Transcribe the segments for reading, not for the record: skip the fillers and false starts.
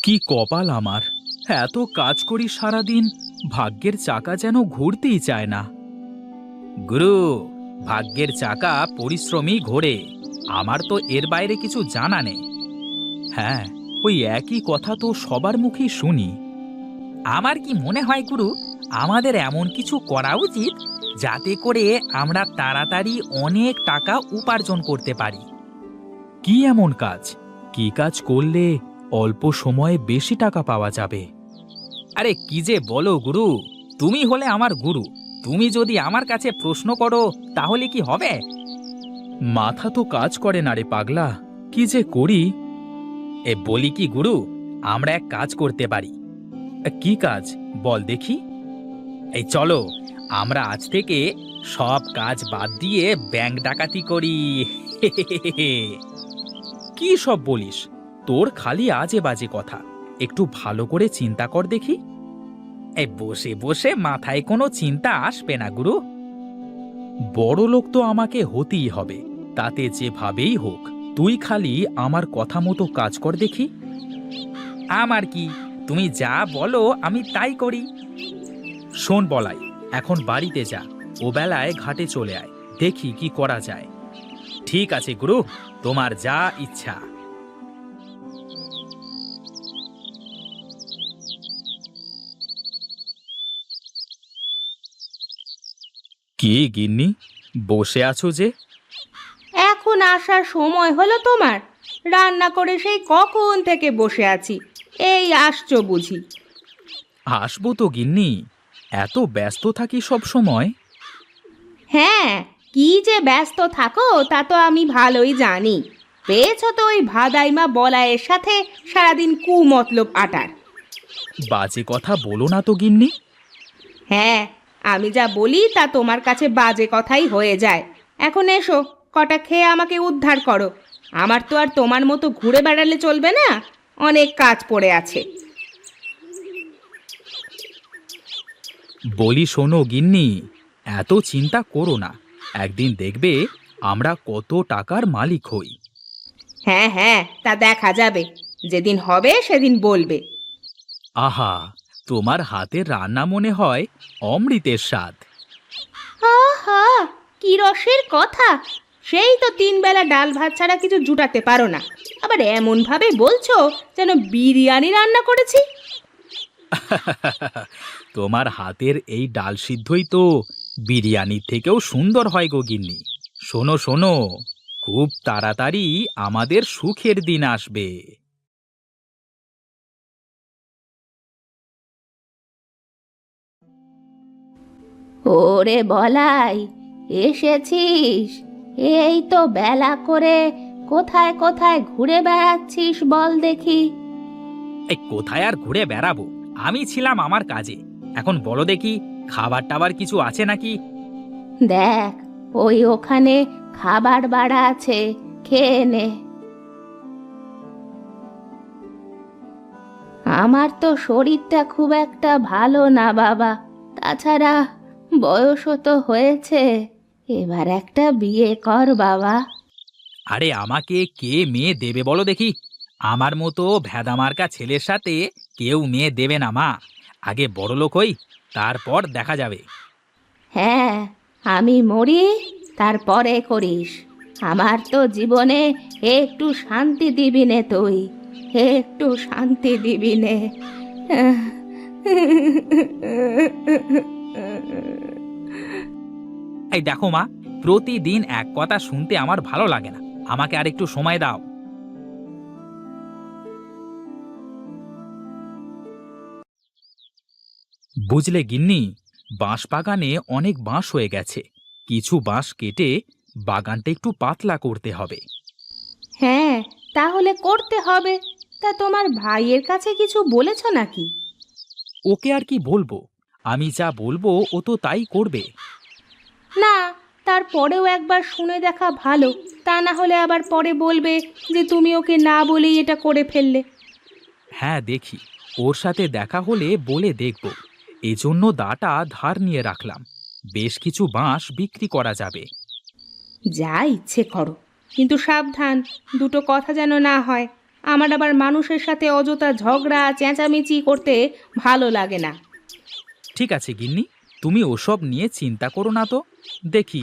কি কপাল আমার! এত কাজ করি সারাদিন, ভাগ্যের চাকা যেন ঘুরতেই চায় না। গুরু, ভাগ্যের চাকা পরিশ্রমী ঘোরে। আমার তো এর বাইরে কিছু জানা নেই। হ্যাঁ, ওই একই কথা তো সবার মুখেই শুনি। আমার কি মনে হয় গুরু, আমাদের এমন কিছু করা উচিত যাতে করে আমরা তাড়াতাড়ি অনেক টাকা উপার্জন করতে পারি। কি এমন কাজ? কি কাজ করলে অল্প সময়ে বেশি টাকা পাওয়া যাবে? আরে কি যে বলো গুরু, তুমি হলে আমার গুরু। তুমি যদি আমার কাছে প্রশ্ন করো তাহলে কি হবে? মাথা তো কাজ করে না রে পাগলা, কি যে করি। বলি কি গুরু, আমরা এক কাজ করতে পারি। কি কাজ বল দেখি? এই চলো, আমরা আজ থেকে সব কাজ বাদ দিয়ে ব্যাংক ডাকাতি করি। কি সব বলিস? তোর খালি আজে বাজে কথা, একটু ভালো করে চিন্তা কর দেখি। এই বসে বসে মাথায় কোনো চিন্তা আসবে না গুরু। বড় লোক তো আমাকে হতেই হবে, তাতে যেভাবেই হোক। তুই খালি আমার কথা মতো কাজ কর দেখি। আমার কি, তুমি যা বলো আমি তাই করি। শোন বলাই, এখন বাড়িতে যা, ও বেলায় ঘাটে চলে আয়, দেখি কি করা যায়। ঠিক আছে গুরু, তোমার যা ইচ্ছা। কি গিন্নি, বসে আছো যে? এখন আসার সময় হলো তোমার? রান্না করে সেই কখন থেকে বসে আছি, এই আসছো বুঝি? আসবো তো গিন্নি, এত ব্যস্ত থাকি সব সময়। হ্যাঁ, কি যে ব্যস্ত থাকো তা তো আমি ভালোই জানি। পেয়েছো তো ওই ভাদাইমা বলায়ের সাথে সারাদিন কুমতলব আটার। বাজে কথা বলো না তো গিন্নি। হ্যাঁ, আমি যা বলি তা তোমার কাছে বাজে কথাই হয়ে যায়। এখন এসো, কটা খেয়ে আমাকে উদ্ধার করো। আমার তো আর তোমার মতো ঘুরে বেড়ালে চলবে না, অনেক কাজ পড়ে আছে। বলি শোনো গিন্নি, এত চিন্তা করো না। একদিন দেখবে আমরা কত টাকার মালিক হই। হ্যাঁ হ্যাঁ, তা দেখা যাবে, যেদিন হবে সেদিন বলবে। আহা, তোমার হাতের রান্না মনে হয় অমৃতের স্বাদ। আহা, কি রসের কথা! সেই তো 3 বেলা ডাল ভাত ছাড়া কিছু জুটাতে পারো না, আবার এমন ভাবে বলছো যেন বিরিয়ানি রান্না করেছি। তোমার হাতের এই ডাল সিদ্ধই তো বিরিয়ানির থেকেও সুন্দর হয় গো গিন্নি। শোনো শোনো, খুব তাড়াতাড়ি আমাদের সুখের দিন আসবে। ওরে বলাই, এসেছিস? এই তো বেলা করে কোথায় কোথায় ঘুরে বেড়াচ্ছিস বল দেখি। এই কোথায় আর ঘুরে বেড়াবো, আমি ছিলাম আমার কাজে। এখন বলো দেখি, খাবার টাবার কিছু আছে নাকি? দেখ, ওই ওখানে খাবার বাড়া আছে, খেয়ে নে। আমার তো শরীরটা খুব একটা ভালো না বাবা, তাছাড়া বয়সও তো হয়েছে, এবার একটা বিয়ে কর বাবা। আরে আমাকে কে মেয়ে দেবে বলো দেখি? আমার মতো ভেদামার্কা ছেলের সাথে কেউ মেয়ে দেবে না মা। আগে বড়লোক হই, তারপর দেখা যাবে। হ্যাঁ, আমি মরি তারপরে করিস। আমার তো জীবনে একটু শান্তি দিবি নে তুই, একটু শান্তি দিবি নে। এই দেখো মা, প্রতিদিন এক কথা শুনতে আমার ভালো লাগে না। আমাকে আর একটু সময় দাও। বুঝলে গিন্নি, বাঁশ বাগানে অনেক বাঁশ হয়ে গেছে। কিছু বাঁশ কেটে বাগানটা একটু পাতলা করতে হবে। হ্যাঁ, তাহলে করতে হবে। তা তোমার ভাইয়ের কাছে কিছু বলেছ নাকি? ওকে আর কি বলবো, আমি যা বলবো ও তো তাই করবে। না, তারপরেও একবার শুনে দেখা ভালো, তা না হলে আবার পরে বলবে যে তুমি ওকে না বলেই এটা করে ফেললে। হ্যাঁ দেখি, ওর সাথে দেখা হলে বলে দেখব। এজন্য দাটা ধার নিয়ে রাখলাম, বেশ কিছু বাঁশ বিক্রি করা যাবে। যা ইচ্ছে করো, কিন্তু সাবধান, দুটো কথা যেন না হয়। আমার আবার মানুষের সাথে অযথা ঝগড়া চেঁচামেচি করতে ভালো লাগে না। ঠিক আছে গিন্নি, তুমি ওসব নিয়ে চিন্তা করো না তো। দেখি,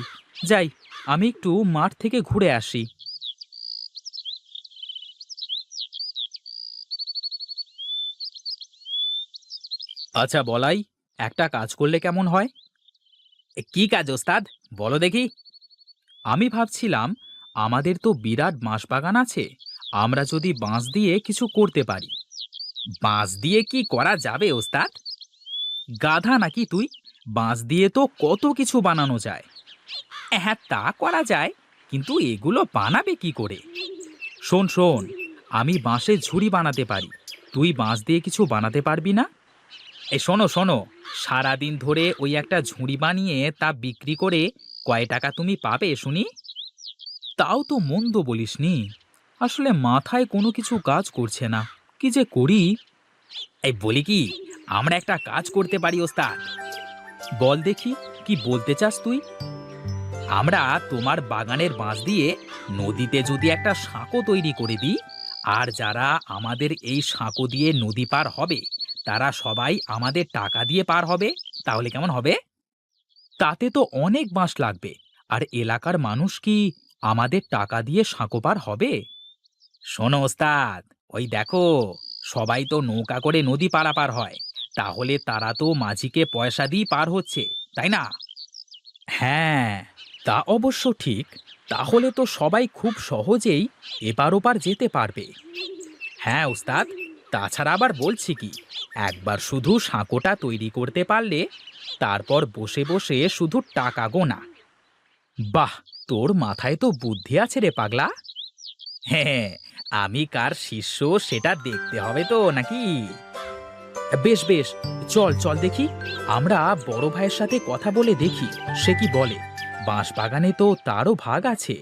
যাই, আমি একটু মাঠ থেকে ঘুরে আসি। আচ্ছা বলাই, একটা কাজ করলে কেমন হয়? কি কাজ ওস্তাদ, বলো দেখি। আমি ভাবছিলাম, আমাদের তো বিরাট বাঁশবাগান আছে, আমরা যদি বাঁশ দিয়ে কিছু করতে পারি। বাঁশ দিয়ে কি করা যাবে ওস্তাদ? গাধা নাকি তুই? বাঁশ দিয়ে তো কত কিছু বানানো যায়। হ্যাঁ, তা করা যায়, কিন্তু এগুলো বানাবে কি করে? শোন শোন, আমি বাঁশের ঝুড়ি বানাতে পারি, তুই বাঁশ দিয়ে কিছু বানাতে পারবি না? এই শোনো শোনো, সারাদিন ধরে ওই একটা ঝুড়ি বানিয়ে তা বিক্রি করে কয় টাকা তুমি পাবে শুনি? তাও তো মন্দ বলিসনি। আসলে মাথায় কোনো কিছু কাজ করছে না, কি যে করি। এই বলি কি, আমরা একটা কাজ করতে পারি ওস্তাদ। বল দেখি, কি বলতে চাস তুই? আমরা তোমার বাগানের বাঁশ দিয়ে নদীতে যদি একটা সাঁকো তৈরি করে দিই, আর যারা আমাদের এই সাঁকো দিয়ে নদী পার হবে তারা সবাই আমাদের টাকা দিয়ে পার হবে, তাহলে কেমন হবে? তাতে তো অনেক বাঁশ লাগবে, আর এলাকার মানুষ কি আমাদের টাকা দিয়ে সাঁকো পার হবে? শোনো ওস্তাদ, ওই দেখো, সবাই তো নৌকা করে নদী পারাপার হয়, তাহলে তারা তো মাঝিকে পয়সা দিয়ে পার হচ্ছে, তাই না? হ্যাঁ, তা অবশ্য ঠিক। তাহলে তো সবাই খুব সহজেই এপার ওপার যেতে পারবে। হ্যাঁ ওস্তাদ, তাছাড়া আবার বলছি কি, একবার শুধু সাঁকোটা তৈরি করতে পারলে তারপর বসে বসে শুধু টাকা গোনা। বাহ, তোর মাথায় তো বুদ্ধি আছে রে পাগলা। হ্যাঁ, আমি কার শিষ্য সেটা দেখতে হবে তো নাকি? বেশ বেশ, চল চল দেখি, আমরা বড় ভাইয়ের সাথে কথা বলে দেখি সে কি বলে। বাঁশ বাগানে তো তারও ভাগ আছে।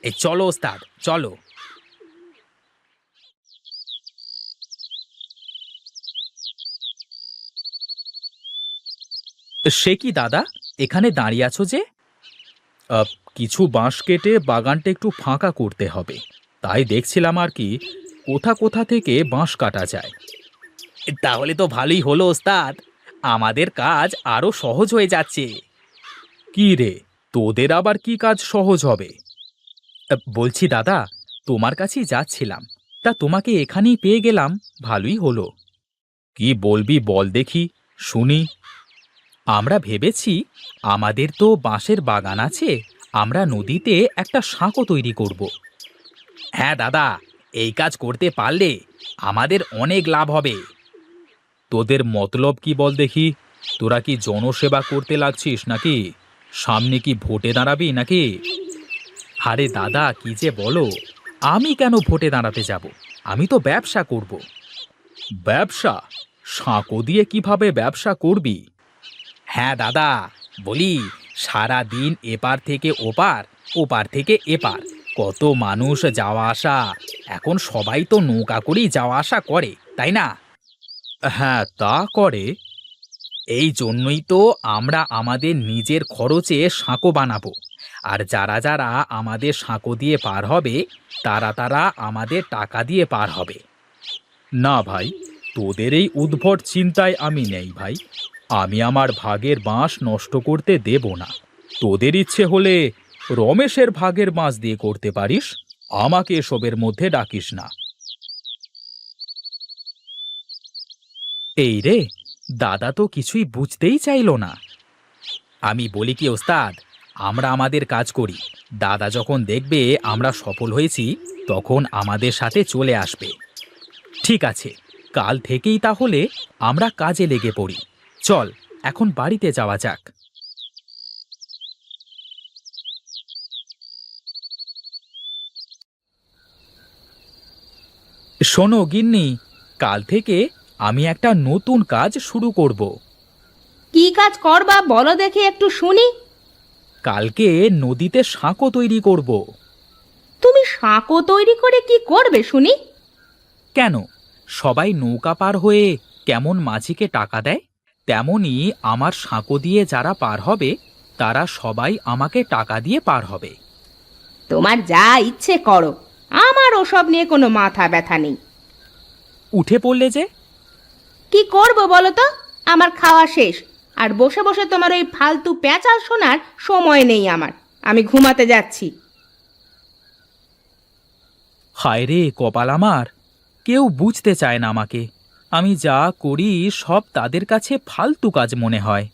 এই চলো ওস্তাদ, চলো। সে কি দাদা, এখানে দাঁড়িয়ে আছো যে? আহ, কিছু বাঁশ কেটে বাগানটা একটু ফাঁকা করতে হবে, তাই দেখছিলাম আর কি, কোথা কোথা থেকে বাঁশ কাটা যায়। তাহলে তো ভালোই হলো ওস্তাদ, আমাদের কাজ আরো সহজ হয়ে যাচ্ছে। কি রে, তোদের আবার কি কাজ সহজ হবে? বলছি দাদা, তোমার কাছেই যাচ্ছিলাম, তা তোমাকে এখানেই পেয়ে গেলাম, ভালোই হলো। কি বলবি বল দেখি, শুনি। আমরা ভেবেছি, আমাদের তো বাঁশের বাগান আছে, আমরা নদীতে একটা সাঁকো তৈরি করব। হ্যাঁ দাদা, এই কাজ করতে পারলে আমাদের অনেক লাভ হবে। তোদের মতলব কি বল দেখি, তোরা কি জনসেবা করতে লাগছিস নাকি? সামনে কি ভোটে দাঁড়াবি নাকি? আরে দাদা, কি যে বলো, আমি কেন ভোটে দাঁড়াতে যাব? আমি তো ব্যবসা করব। ব্যবসা? সাঁকো দিয়ে কিভাবে ব্যবসা করবি? হ্যাঁ দাদা, বলি, সারা দিন এপার থেকে ওপার, ওপার থেকে এপার, কত মানুষ যাওয়া আসা, এখন সবাই তো নৌকা করেই যাওয়া আসা করে, তাই না? হ্যাঁ, তা করে। এই জন্যই তো আমরা আমাদের নিজের খরচে সাঁকো বানাবো, আর যারা যারা আমাদের সাঁকো দিয়ে পার হবে তারা তারা আমাদের টাকা দিয়ে পার হবে। না ভাই, তোদের এই উদ্ভট চিন্তায় আমি নেই ভাই। আমি আমার ভাগের বাঁশ নষ্ট করতে দেব না। তোদের ইচ্ছে হলে রমেশের ভাগের বাঁশ দিয়ে করতে পারিস, আমাকে এসবের মধ্যে ডাকিস না। এই রে, দাদা তো কিছুই বুঝতেই চাইল না। আমি বলি কি ওস্তাদ, আমরা আমাদের কাজ করি, দাদা যখন দেখবে আমরা সফল হয়েছি তখন আমাদের সাথে চলে আসবে। ঠিক আছে, কাল থেকেই তাহলে আমরা কাজে লেগে পড়ি। চল, এখন বাড়িতে যাওয়া যাক। শোনো গিন্নি, কাল থেকে আমি একটা নতুন কাজ শুরু করব। কি কাজ করবা বলো দেখি একটু শুনি। কালকে নদীতে সাঁকো তৈরি করব। তুমি সাঁকো তৈরি করে কি করবে শুনি? কেন, সবাই নৌকা পার হয়ে কেমন মাঝিকে টাকা দেয়, তেমনি আমার সাঁকো দিয়ে যারা পার হবে তারা সবাই আমাকে টাকা দিয়ে পার হবে। তোমার যা ইচ্ছে করো, আমার ওসব নিয়ে কোনো মাথা ব্যথা নেই। উঠে পড়লে যে? কি করব বলো তো, আমার খাওয়া শেষ, আর বসে বসে তোমার ওই ফালতু প্যাঁচাল শোনার সময় নেই আমার। আমি ঘুমাতে যাচ্ছি। হায় রে কপাল আমার, কেউ বুঝতে চায় না আমাকে। আমি যা করি সব তাদের কাছে ফালতু কাজ মনে হয়।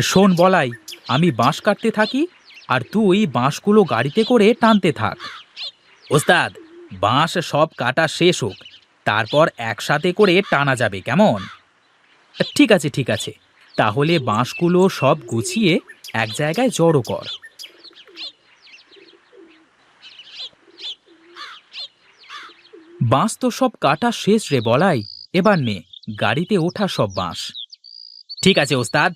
শোন বলাই, আমি বাঁশ কাটতে থাকি আর তুই বাঁশগুলো গাড়িতে করে টানতে থাক। ওস্তাদ, বাঁশ সব কাটা শেষ হোক, তারপর একসাথে করে টানা যাবে, কেমন? ঠিক আছে ঠিক আছে, তাহলে বাঁশগুলো সব গুছিয়ে এক জায়গায় জড়ো কর। বাঁশ তো সব কাটা শেষ রে বলাই, এবার নে গাড়িতে ওঠা সব বাঁশ। ঠিক আছে ওস্তাদ।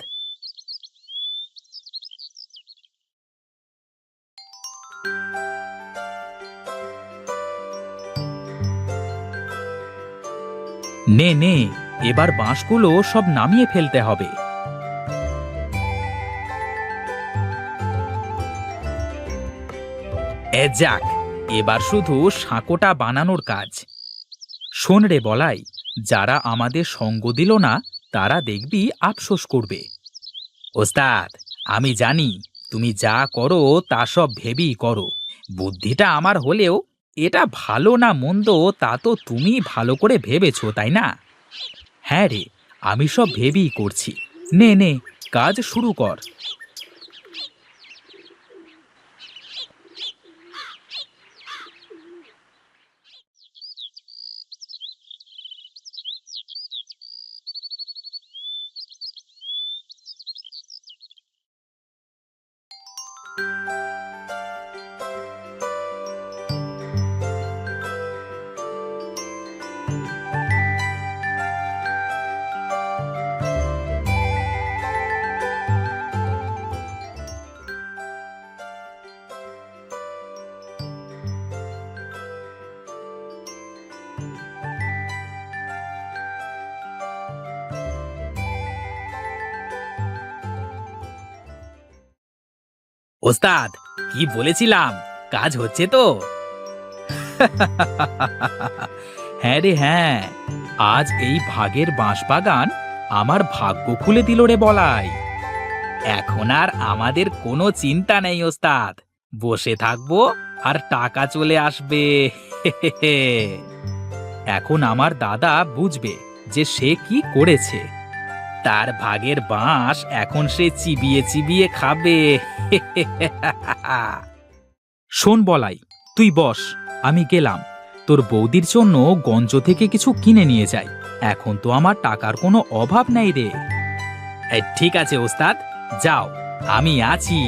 নে নে, এবার বাঁশগুলো সব নামিয়ে ফেলতে হবে। যাক, এবার শুধু সাঁকোটা বানানোর কাজ। শোন রে বলাই, যারা আমাদের সঙ্গ দিল না তারা দেখবি আফসোস করবে। ওস্তাদ, আমি জানি তুমি যা করো তা সব ভেবেই করো। বুদ্ধিটা আমার হলেও এটা ভালো না মন্দ তা তো তুমি ভালো করে ভেবেছো, তাই না? হ্যাঁ রে, আমি সব ভেবেই করছি। নে নে, কাজ শুরু কর। ওস্তাদ, কি বলেছিলাম, কাজ হচ্ছে তো? হ্যাঁ রে হ্যাঁ, আজ এই ভাগের বাঁশবাগান আমার ভাগ্য খুলে দিল রে বলাই। এখন আর আমাদের কোনো চিন্তা নেই ওস্তাদ, বসে থাকবো আর টাকা চলে আসবে। এখন আমার দাদা বুঝবে যে সে কি করেছে। তার ভাগের বাঁশ এখন সে চিবিয়ে চিবিয়ে খাবে। শোন বলাই, তুই বস, আমি গেলাম। তোর বৌদির জন্য গঞ্জ থেকে কিছু কিনে নিয়ে যাই। এখন তো আমার টাকার কোনো অভাব নাই রে। ঠিক আছে ওস্তাদ, যাও, আমি আছি।